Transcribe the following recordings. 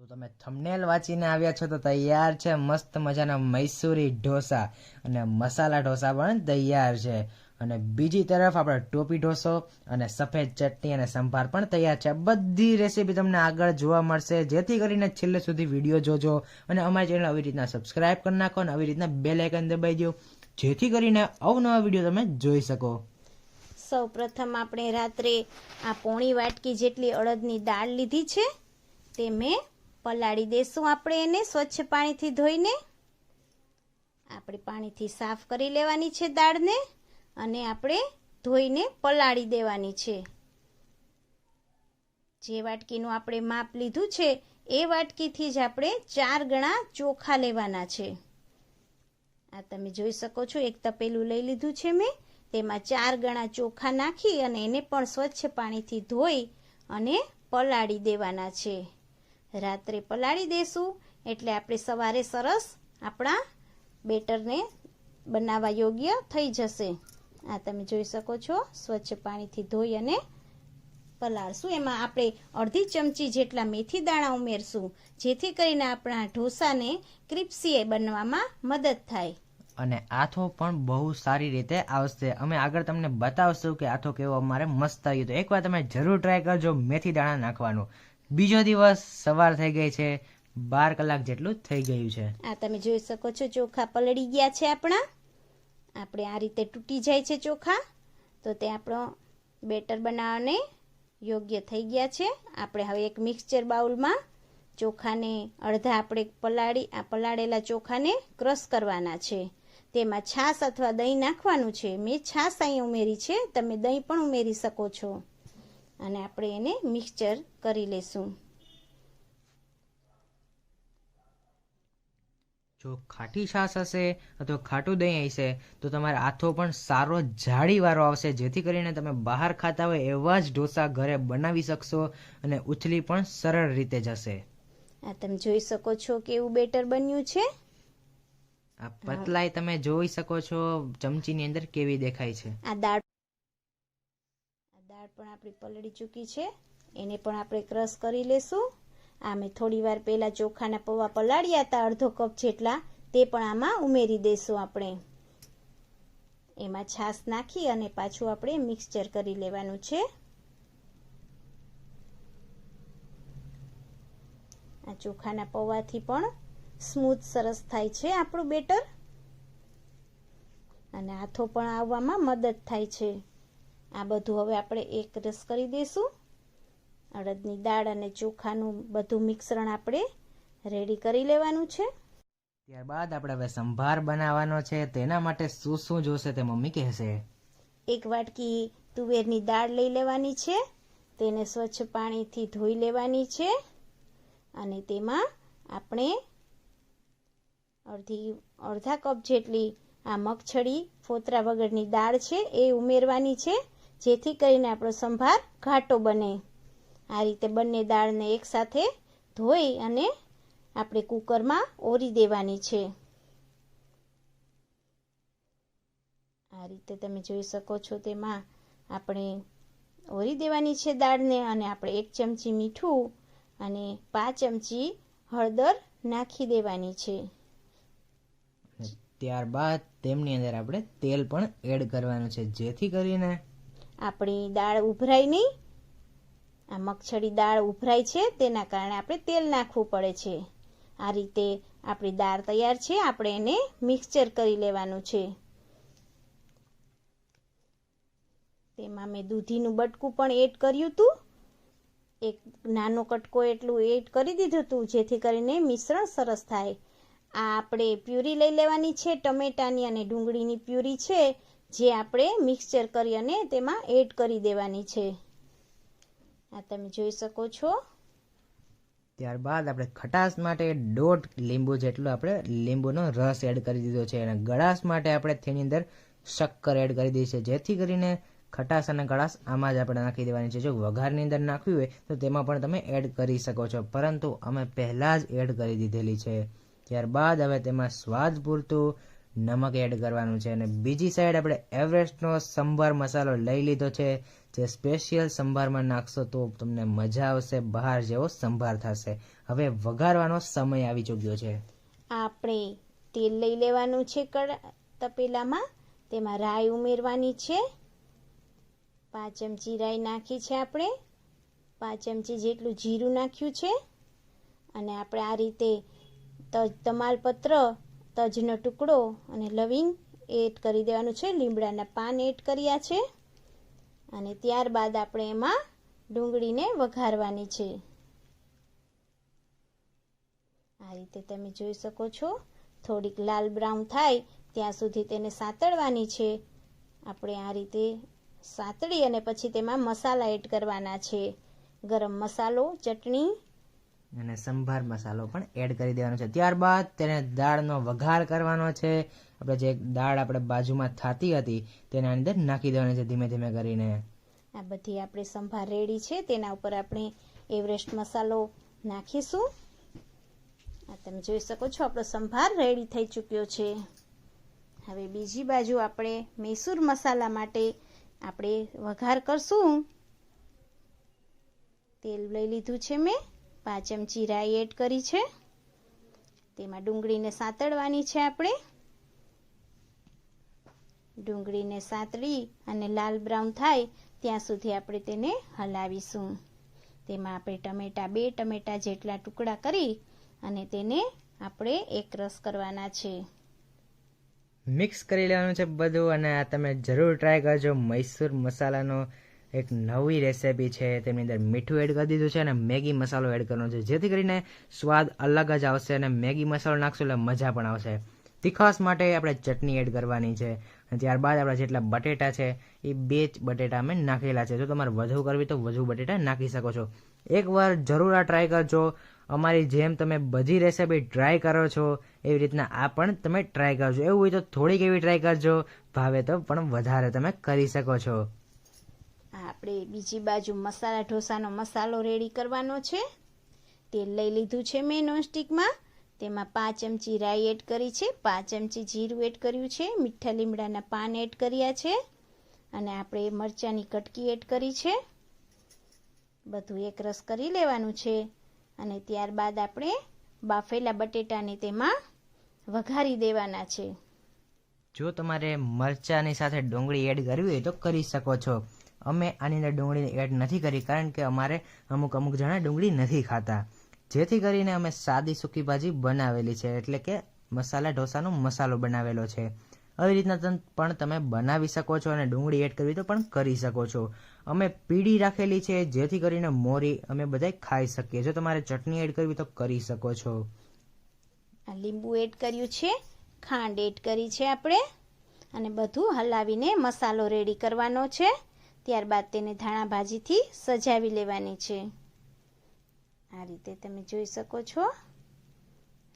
તો તમે થંબનેલ વાંચીને આવ્યા છો તો તૈયાર છે મસ્ત મજાના મૈસૂરી ઢોસા અને મસાલા ઢોસા પણ તૈયાર છે. અને બીજી તરફ આપણે ટોપી ઢોસો અને સફેદ ચટણી અને સંભાર પણ તૈયાર છે. બધી રેસીપી તમને આગળ જોવા મળશે, જેથી કરીને છેલ્લે સુધી વિડીયો જોજો અને અમારી ચેનલ આવી રીતના સબસ્ક્રાઇબ કરી નાખો અને આવી રીતના બેલ આઇકન દબાવી દો, જેથી કરીને અવનવા વિડીયો તમે જોઈ શકો. સૌ પ્રથમ આપણે રાત્રે આ પોણી વાટકી જેટલી અડદની દાળ લીધી છે, તે મેં પલાળી દેશું. આપણે એને સ્વચ્છ પાણીથી ધોઈને આપણે પાણીથી સાફ કરી લેવાની છે દાળને, અને આપણે ધોઈને પલાળી દેવાની છે. જે વાટકીનું આપણે માપ લીધું છે એ વાટકીથી જ આપણે 4 ગણા ચોખા લેવાના છે. આ તમે જોઈ શકો છો, એક તપેલું લઈ લીધું છે મેં, તેમાં 4 ગણા ચોખા નાખી અને એને પણ સ્વચ્છ પાણીથી ધોઈ અને પલાળી દેવાના છે. રાત્રે પલાળી દેશું એટલે આપણે સવારે સરસ આપણા બેટરને બનાવવા યોગ્ય થઈ જશે. આ તમે જોઈ શકો છો, સ્વચ્છ પાણીથી ધોઈ અને પલાળશું. એમાં આપણે અડધી ચમચી જેટલા મેથી દાણા ઉમેરશું, જેથી કરીને આપણા ઢોસાને ક્રિસ્પી બનવામાં મદદ થાય અને આથો પણ બહુ સારી રીતે આવશે. અમે આગળ તમને બતાવશું કે આથો કેવો અમારે મસ્ત આવ્યો. તો એકવાર તમે જરૂર ટ્રાય કરજો મેથી દાણા નાખવાનું. બીજો દિવસ સવાર થઈ ગઈ છે, 12 કલાક જેટલું થઈ ગયું છે. આ તમે જોઈ શકો છો, ચોખા પલળી ગયા છે આપણા. આપણે આ રીતે તૂટી જાય છે ચોખા, તો તે આપણો બેટર બનાવવાને યોગ્ય થઈ ગયા છે. આપણે હવે એક મિક્સચર બાઉલમાં ચોખાને અડધા આપણે પલાળેલા ચોખાને ક્રશ કરવાના છે. તેમાં છાશ અથવા દહીં નાખવાનું છે. મેં છાશ અહીં ઉમેરી છે, તમે દહીં પણ ઉમેરી શકો છો. અને આપણે એને મિક્સચર કરી લેશું. જો ખાટી છાશ હશે અથવા ખાટું દહીં હશે તો તમારે આથો પણ સારો જાળીવાળો આવશે, જેથી કરીને તમે બહાર ખાતા હોય એવા જ ઢોસા ઘરે બનાવી શકશો અને ઉથલી પણ સરળ રીતે જશે. આ તમે જોઈ શકો છો કેવું બેટર બન્યું છે. આ પતલાઈ તમે જોઈ શકો છો ચમચીની અંદર કેવી દેખાય છે. આ દાળ પણ આપણી પલળી ચૂકી છે, એને પણ આપણે ક્રશ કરી લેશું. આ મેં થોડી વાર પહેલા ચોખાના પૌવા પલાળ્યા હતા, અડધો કપ જેટલા, તે પણ આમાં ઉમેરી દેશું. આપણે એમાં છાશ નાખી અને પાછું આપણે મિક્સચર કરી લેવાનું છે. આ ચોખાના પૌવાથી પણ સ્મૂથ સરસ થાય છે આપણું બેટર, અને આથો પણ આવવામાં મદદ થાય છે. આ બધું હવે આપણે એક રસ કરી દઈશું. અડદની દાળ અને ચોખાનું બધું મિશ્રણ આપણે રેડી કરી લેવાનું છે. ત્યારબાદ આપણે હવે સંભાર બનાવવાનો છે. તેના માટે શું શું જોશે તે મમ્મી કહેશે. એક વાટકી તુવેરની દાળ લઈ લેવાની છે, તેને સ્વચ્છ પાણીથી ધોઈ લેવાની છે, અને તેમાં આપણે અડધા કપ જેટલી આ મગછળી ફોતરા વગરની દાળ છે એ ઉમેરવાની છે, જેથી કરીને આપણો સંભાર ઘાટો બને. આ રીતે બંને દાળને એકસાથે ધોઈ અને આપણે કુકરમાં ઓરી દેવાની છે. આ રીતે તમે જોઈ શકો છો, તેમાં આપણે ઓરી દેવાની છે દાળને, અને આપણે 1 ચમચી મીઠું અને 5 ચમચી હળદર નાખી દેવાની છે. ત્યારબાદ તેમની અંદર આપણે તેલ પણ એડ કરવાનું છે, જેથી કરીને આપણી દાળ ઉભરાય નહીં. આ મગછળી દાળ ઉભરાય છે, તેના કારણે આપણે તેલ નાખવું પડે છે. આ રીતે આપણી દાળ તૈયાર છે. આપણે એને મિક્સચર કરી લેવાનું છે. તેમાં મેં દૂધીનું બટકું પણ એડ કર્યું હતું, એક નાનો કટકો એટલું એડ કરી દીધું હતું, જેથી કરીને મિશ્રણ સરસ થાય. આ આપણે પ્યુરી લઈ લેવાની છે, ટમેટાની અને ડુંગળીની પ્યુરી છે, જે આપણે મિક્સચર કરી અને તેમાં એડ કરી દેવાની છે. આ તમે જોઈ શકો છો. ત્યારબાદ આપણે ખટાશ માટે 1.5 લીંબુ જેટલો આપણે લીંબુનો રસ એડ કરી દીધો છે, અને ગળાશ માટે આપણે તેની અંદર શક્કર એડ કરી દીધી છે, જેથી કરીને ખટાશ અને ગળાશ આમાં જ આપણે નાખી દેવાની છે. જો વઘારની અંદર નાખવી હોય તો તેમાં પણ તમે એડ કરી શકો છો, પરંતુ અમે પહેલાં જ એડ કરી દીધેલી છે. ત્યારબાદ હવે તેમાં સ્વાદ પૂરતું નમક એડ કરવાનું છે. અને બીજી સાઈડ આપણે એવરેસ્ટનો સંભાર મસાલો લઈ લીધો છે, જે સ્પેશિયલ સંભારમાં નાખશો તો તમને મજા આવશે, બહાર જેવો સંભાર થશે. હવે વઘારવાનો સમય આવી ચૂક્યો છે. આપણે તેલ લઈ લેવાનું છે તપેલામાં, તેમાં રાઈ ઉમેરવાની છે. 5 ચમચી રાઈ નાખી છે આપણે, 5 ચમચી જેટલું જીરું નાખ્યું છે. અને આપણે આ રીતે તમાલપત્ર, તજનો ટુકડો અને લવિંગ એડ કરી દેવાનું છે. લીમડાના પાન એડ કર્યા છે. અને ત્યારબાદ આપણે એમાં ડુંગળીને વઘારવાની છે. આ રીતે તમે જોઈ શકો છો, થોડીક લાલ બ્રાઉન થાય ત્યાં સુધી તેને સાતળવાની છે. આપણે આ રીતે સાતળી અને પછી તેમાં મસાલા એડ કરવાના છે. ગરમ મસાલો, ચટણી અને સંભાર મસાલો પણ એડ કરી દેવાનો છે. ત્યારબાદ તેને દાળનો વઘાર કરવાનો છે. આપણે જે દાળ આપણે બાજુમાં થાતી હતી તેના અંદર નાખી દેવાની છે ધીમે ધીમે કરીને. આ બધી આપણે સંભાર રેડી છે. તેના ઉપર આપણે એવરેસ્ટ મસાલો નાખીશું. આ તમે જોઈ શકો છો, આપણો સંભાર રેડી થઈ ચૂક્યો છે. હવે બીજી બાજુ આપણે મૈસૂર મસાલા માટે આપણે વઘાર કરશું. તેલ લઈ લીધું છે મેં, 5 ચમચી રાઈ એડ કરી છે. તેમાં ડુંગળીને સાતળવાની છે આપણે. ડુંગળીને સાતળી અને લાલ બ્રાઉન થાય ત્યાં સુધી આપણે તેને હલાવીશું. તેમાં આપણે 2 ટમેટા જેટલા ટુકડા કરી અને તેને આપણે એકરસ કરવાના છે. મિક્સ કરી લેવાનું છે બધું. અને આ તમે જરૂર ટ્રાય કરજો. મૈસૂર મસાલાનો એક નવી રેસીપી છે. તેની અંદર મીઠું એડ કરી દીધું છે અને મેગી મસાલો એડ કરવાનો છે, જેથી કરીને સ્વાદ અલગ જ આવશે. અને મેગી મસાલો નાખશો એટલે મજા પણ આવશે. તીખાશ માટે આપણે ચટણી એડ કરવાની છે. અને ત્યારબાદ આપણા જેટલા બટેટા છે એ 2 બટેટા અમે નાખેલા છે. જો તમારે વધુ કરવી તો વધુ બટેટા નાખી શકો છો. એકવાર જરૂર આ ટ્રાય કરજો. અમારી જેમ તમે બધી રેસીપી ટ્રાય કરો છો એવી રીતના આ પણ તમે ટ્રાય કરજો. એવું હોય તો થોડીક એવી ટ્રાય કરજો, ભાવે તો પણ વધારે તમે કરી શકો છો. આપણે બીજી બાજુ મસાલા ઢોસાનો મસાલો રેડી કરવાનો છે. તેલ લઈ લીધું છે મેં નોનસ્ટિકમાં. તેમાં 5 ચમચી રાઈ એડ કરી છે, 5 ચમચી જીરું એડ કર્યું છે, મીઠા લીમડાના પાન એડ કર્યા છે અને આપણે મરચાંની કટકી એડ કરી છે. બધું એકરસ કરી લેવાનું છે. અને ત્યારબાદ આપણે બાફેલા બટેટાને તેમાં વઘારી દેવાના છે. જો તમારે મરચાંની સાથે ડુંગળી એડ કરવી હોય તો કરી શકો છો. અમે આની અંદર ડુંગળી એડ નથી કરી, કારણ કે અમારે અમુક જણા ડુંગળી નથી ખાતા, જેથી કરીને અમે સાદી સૂકી ભાજી બનાવેલી છે, એટલે કે મસાલા ઢોસાનો મસાલો બનાવેલો છે. આવી રીતના પણ તમે બનાવી શકો છો. અને ડુંગળી એડ કરવી તો પણ કરી શકો છો. અમે પીળી રાખેલી છે, જેથી કરીને મોરી અમે બધા ખાઈ શકીએ. જો તમારે ચટણી એડ કરવી તો કરી શકો છો. લીંબુ એડ કર્યું છે, ખાંડ એડ કરી છે આપણે. અને બધું હલાવીને મસાલો રેડી કરવાનો છે. ત્યારબાદ તેને ધાણા ભાજીથી સજાવી લેવાની છે. આ રીતે તમે જોઈ શકો છો.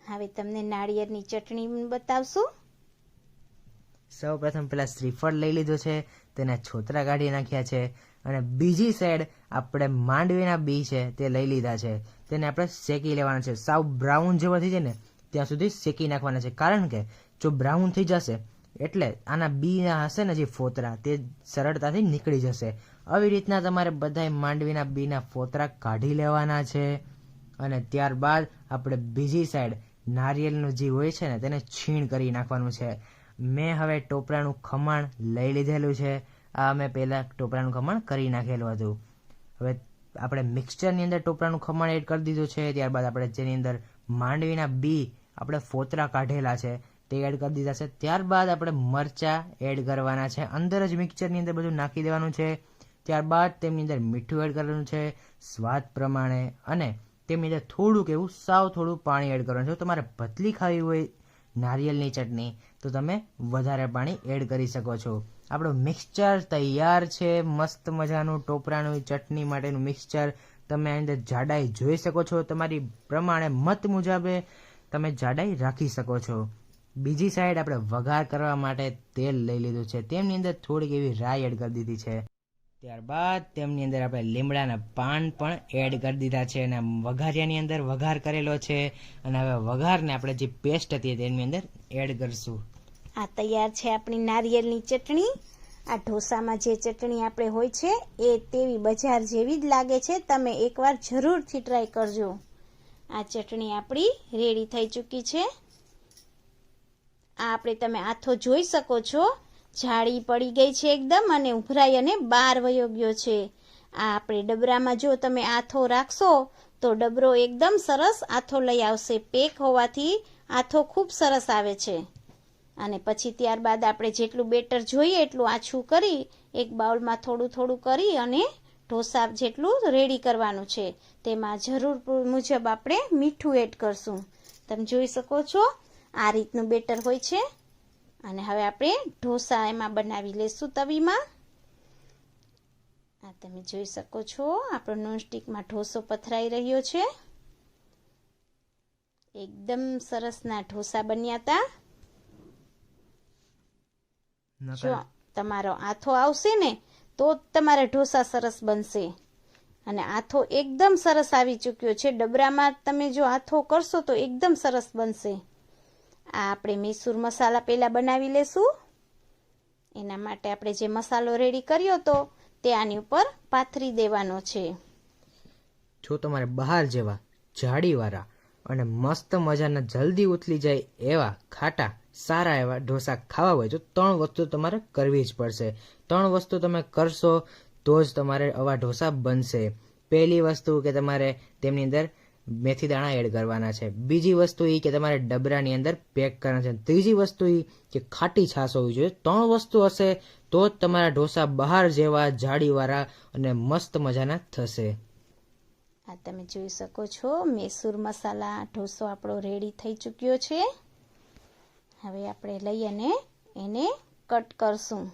હવે તમને નાળિયેરની ચટણી બતાવશું. સૌ પ્રથમ પેલા શ્રીફળ લઈ લીધું છે, તેના છોતરા કાઢી નાખ્યા છે. અને બીજી સાઈડ આપણે માંડવીના બી છે તે લઈ લીધા છે. તેને આપણે શેકી લેવાના છે. સાવ બ્રાઉન જેવા થઈ જાય ને ત્યાં સુધી શેકી નાખવાના છે, કારણ કે જો બ્રાઉન થઈ જશે એટલે આના બી હશે ને જે ફોતરા તે સરળતાથી નીકળી જશે. આવી રીતના તમારે બધા માંડવીના બીના ફોતરા કાઢી લેવાના છે. અને ત્યારબાદ આપણે બીજી સાઈડ નારિયેળનું જે હોય છે ને તેને છીણ કરી નાખવાનું છે. મેં હવે ટોપરાનું ખમણ લઈ લીધેલું છે. આ મેં પહેલાં ટોપરાનું ખમણ કરી નાખેલું હતું. હવે આપણે મિક્સચરની અંદર ટોપરાનું ખમણ એડ કરી દીધું છે. ત્યારબાદ આપણે જેની અંદર માંડવીના બી આપણે ફોતરા કાઢેલા છે તે એડ કરી દીધા છે. ત્યારબાદ આપણે મરચાં એડ કરવાના છે. અંદર જ મિક્સચરની અંદર બધું નાખી દેવાનું છે. ત્યારબાદ તેમની અંદર મીઠું એડ કરવાનું છે સ્વાદ પ્રમાણે. અને તેમની અંદર થોડુંક એવું સાવ થોડું પાણી એડ કરવાનું છે. જો તમારે પતલી ખાવી હોય નારિયેળની ચટણી તો તમે વધારે પાણી એડ કરી શકો છો. આપણું મિક્સચર તૈયાર છે. મસ્ત મજાનું ટોપરાનું ચટણી માટેનું મિક્સચર. તમે આની અંદર જાડાઈ જોઈ શકો છો. તમારી પ્રમાણે મત મુજબે તમે જાડાઈ રાખી શકો છો. બીજી સાઈડ આપણે વઘાર કરવા માટે તેલ લઈ લીધું છે. તેમની અંદર થોડીક એવી રાઈ એડ કરી દીધી છે. ત્યારબાદ તેમની અંદર આપણે લીમડાના પાન પણ એડ કરી દીધા છે. અને વઘારિયાની અંદર વઘાર કરેલો છે. અને હવે વઘારને આપણે જે પેસ્ટ હતી તેની અંદર એડ કરશું. આ તૈયાર છે આપણી નારિયેળની ચટણી. આ ઢોસામાં જે ચટણી આપણે હોય છે એ તેવી બજાર જેવી જ લાગે છે. તમે એકવાર જરૂરથી ટ્રાય કરજો. આ ચટણી આપણી રેડી થઈ ચૂકી છે. આ આપણે તમે આથો જોઈ શકો છો, જાળી પડી ગઈ છે એકદમ અને ઉભરાઈ અને બહાર વયો ગયો છે. આ આપણે ડબરામાં જો તમે આથો રાખશો તો ડબરો એકદમ સરસ આથો લઈ આવશે. પેક હોવાથી આથો ખૂબ સરસ આવે છે. અને પછી ત્યારબાદ આપણે જેટલું બેટર જોઈએ એટલું આછું કરી એક બાઉલમાં થોડું થોડું કરી અને ઢોસા જેટલું રેડી કરવાનું છે. તેમાં જરૂર મુજબ આપણે મીઠું એડ કરશું. તમે જોઈ શકો છો આ રીતનું બેટર હોય છે. અને હવે આપણે ઢોસા એમાં બનાવી લેશું તવીમાં. આ તમે જોઈ શકો છો આપણો નોનસ્ટિકમાં ઢોસો પથરાઈ રહ્યો છે. એકદમ સરસના ઢોસા બન્યા હતા. જો તમારો આથો આવશે ને તો તમારા ઢોસા સરસ બનશે. અને આથો એકદમ સરસ આવી ચૂક્યો છે. ડબરામાં તમે જો આથો કરશો તો એકદમ સરસ બનશે. આ આપણે મૈસૂર મસાલા પહેલા બનાવી લેશું. એના માટે આપણે જે મસાલો રેડી કર્યો તો તે આની ઉપર પાથરી દેવાનો છે. જો તમારે બહાર જેવા જાળીવાળા અને મસ્ત મજાના જલ્દી ઉથલી જાય એવા ખાટા સારા એવા ઢોસા ખાવા હોય તો 3 વસ્તુ તમારે કરવી જ પડશે. 3 વસ્તુ તમે કરશો તો જ તમારે આવા ઢોસા બનશે. પહેલી વસ્તુ કે તમારે તેમની અંદર મેથી દાણા એડ કરવાના છે. બીજી વસ્તુ એ કે તમારે ડબરાની અંદર પેક કરવાના છે. ત્રીજી વસ્તુ એ કે ખાટી છાશ હોવી જોઈએ. 3 વસ્તુ હશે તો જ તમારા ઢોસા બહાર જેવા જાળીવાળા અને મસ્ત મજાના થશે. આ તમે જોઈ શકો છો મૈસૂર મસાલા ઢોસો આપણો રેડી થઈ ચૂક્યો છે. હવે આપણે લઈ અને એને કટ કરશું.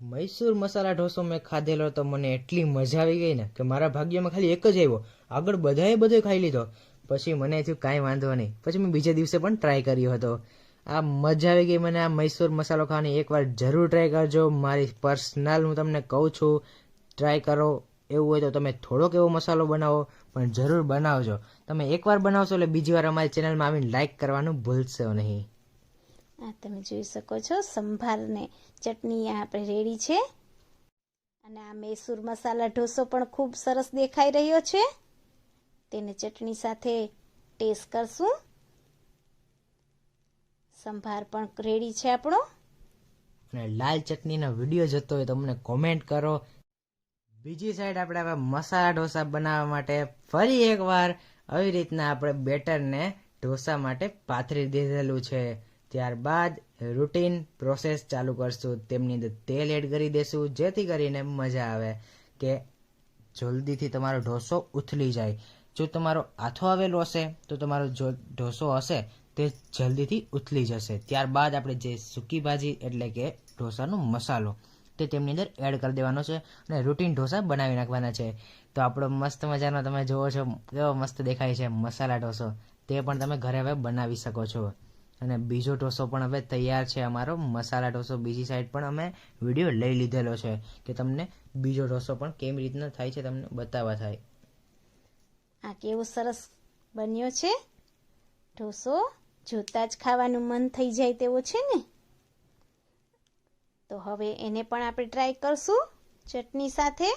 મૈસૂર મસાલા ઢોસો મેં ખાધેલો તો મને એટલી મજા આવી ગઈ ને કે મારા ભાગ્યમાં ખાલી એક જ આવ્યો. આગળ બધાએ બધો ખાઈ લીધો. પછી મને થયું કાંઈ વાંધો નહીં. પછી મેં બીજા દિવસે પણ ટ્રાય કર્યો હતો. આ મજા આવી ગઈ મને. આ મૈસૂર મસાલો ખાવાની એકવાર જરૂર ટ્રાય કરજો. મારી પર્સનલ હું તમને કહું છું ટ્રાય કરો. એવું હોય તો તમે થોડોક એવો મસાલો બનાવો પણ જરૂર બનાવજો. તમે એકવાર બનાવશો એટલે બીજી વાર અમારી ચેનલમાં આવીને લાઈક કરવાનું ભૂલશો નહીં. આ તમે જોઈ શકો છો સંભારને ચટણી આપણે રેડી છે. અને આ મૈસૂર મસાલા ઢોસો પણ ખૂબ સરસ દેખાઈ રહ્યો છે. તેને ચટણી સાથે ટેસ્ટ કરશું. સંભાર પણ રેડી છે આપણો. અને લાલ ચટણીનો વિડીયો જોતો હોય તો અમને કોમેન્ટ કરો. બીજી સાઈડ આપણે હવે મસાલા ઢોસા બનાવવા માટે ફરી એકવાર આવી રીતના આપણે બેટરને ઢોસા માટે પાથરી દીધેલું છે. ત્યારબાદ રૂટીન પ્રોસેસ ચાલુ કરશું. તેમની અંદર તેલ એડ કરી દેશું જેથી કરીને મજા આવે કે જલ્દીથી તમારો ઢોસો ઉથલી જાય. જો તમારો આથો આવેલો હશે તો તમારો જો ઢોસો હશે તે જલ્દીથી ઉથલી જશે. ત્યારબાદ આપણે જે સૂકી ભાજી એટલે કે ઢોસાનો મસાલો તે તેમની અંદર એડ કરી દેવાનો છે અને રૂટીન ઢોસા બનાવી નાખવાના છે. તો આપણો મસ્ત મજાનો તમે જુઓ છો કેવો મસ્ત દેખાય છે મસાલા ઢોસો. તે પણ તમે ઘરે હવે બનાવી શકો છો. અને બીજો ઢોસો પણ હવે તૈયાર છે અમારો મસાલા ઢોસો. બીજી સાઈડ પણ અમે વિડીયો લઈ લીધેલો છે કે તમને બીજો ઢોસો પણ કેવી રીતના થાય છે તમને બતાવવા થાય. આ કેવો સરસ બન્યો છે ઢોસો. જોતા જ ખાવાનું મન થઈ જાય તેવો છે ને. તો હવે એને પણ આપણે ટ્રાય કરશું ચટણી સાથે.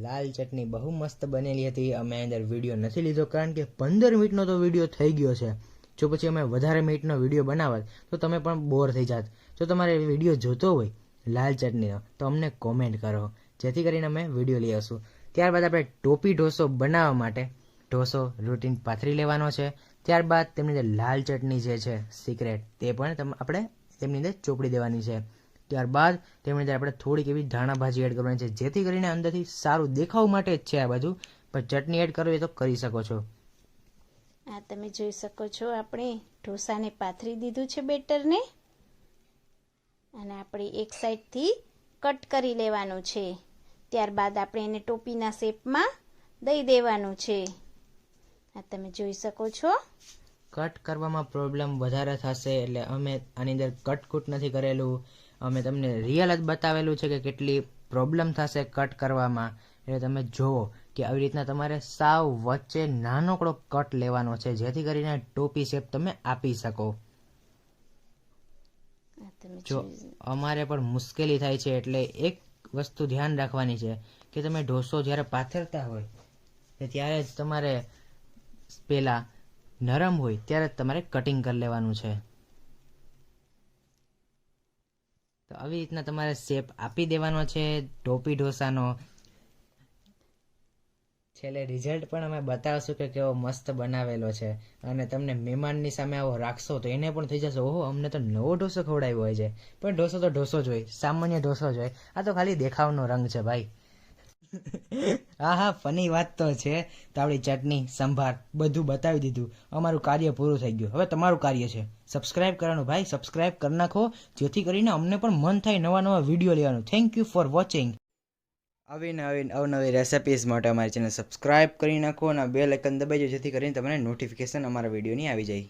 લાલ ચટણી બહુ મસ્ત બનેલી હતી. અમે અંદર વિડીયો નથી લીધો કારણ કે 15 મિનિટનો તો વિડીયો થઈ ગયો છે. જો પછી અમે વધારે મિનિટનો વિડીયો બનાવત તો તમે પણ બોર થઈ જાત. જો તમારે વિડીયો જોતો હોય લાલ ચટણીનો તો અમને કોમેન્ટ કરો જેથી કરીને અમે વિડીયો લઈ આવશું. ત્યારબાદ આપણે ટોપી ઢોસો બનાવવા માટે ઢોસો રૂટીન પાથરી લેવાનો છે. ત્યારબાદ તેમની અંદર લાલ ચટણી જે છે સિક્રેટ તે પણ આપણે તેમની અંદર ચોપડી દેવાની છે. ત્યારબાદ તેમની અંદર આપણે થોડીક એવી ધાણા ભાજી એડ કરવાની છે જેથી કરીને અંદરથી સારું દેખાવ માટે જ છે આ બાજુ. પણ ચટણી એડ કરવી તો કરી શકો છો. આ તમે જોઈ શકો છો આપણે ઢોસાને પાથરી દીધું છે બેટરને. અને આપણે એક સાઈડથી કટ કરી લેવાનું છે. ત્યારબાદ આપણે એને ટોપીના શેપમાં દઈ દેવાનું છે. આ તમે જોઈ શકો છો. કટ કરવામાં પ્રોબ્લેમ વધારે થશે એટલે અમે આની અંદર કટકૂટ નથી કરેલું. અમે તમને રિયલ જ બતાવેલું છે કે કેટલી પ્રોબ્લેમ થશે કટ કરવામાં. એટલે તમે જુઓ કે આવી રીતના તમારે સાવ વચ્ચે નાનકડો કટ લેવાનો છે, જેથી કરીને ટોપી શેપ તમે આપી શકો. આ તમે જો અમારે પણ મુશ્કેલી થાય છે, એટલે એક વસ્તુ ધ્યાન રાખવાની છે કે તમે ઢોસો જ્યારે પાથરતા હોય ત્યારે જ તમારે પેલા નરમ હોય ત્યારે જ તમારે કટિંગ કરી લેવાનું છે. તો આવી રીતના તમારે શેપ આપી દેવાનો છે ટોપી ઢોસાનો. છેલ્લે રિઝલ્ટ પણ અમે બતાવશું કે કેવો મસ્ત બનાવેલો છે, અને તમને મહેમાનની સામે આવો રાખશો તો એને પણ થઈ જશે, ઓહો અમને તો નવો ઢોસો ખવડાવ્યો હોય છે. પણ ઢોસો તો ઢોસો જ હોય, સામાન્ય ઢોસો જ હોય, આ તો ખાલી દેખાવનો રંગ છે ભાઈ. હા, ફની વાત તો છે. તો આપણી ચટણી સંભાર બધું બતાવી દીધું, અમારું કાર્ય પૂરું થઈ ગયું. હવે તમારું કાર્ય છે સબસ્ક્રાઇબ કરવાનું ભાઈ, સબસ્ક્રાઇબ કરી નાખો, જેથી કરીને અમને પણ મન થાય નવા વિડીયો લેવાનું. Thank you for watching. આવી અવનવી રેસિપીઝ માટે અમારી ચેનલ સબસ્ક્રાઇબ કરી નાખો અને બેલ આઇકન દબાવજો, જેથી કરીને તમને નોટિફિકેશન અમારા વિડીયોની આવી જાય.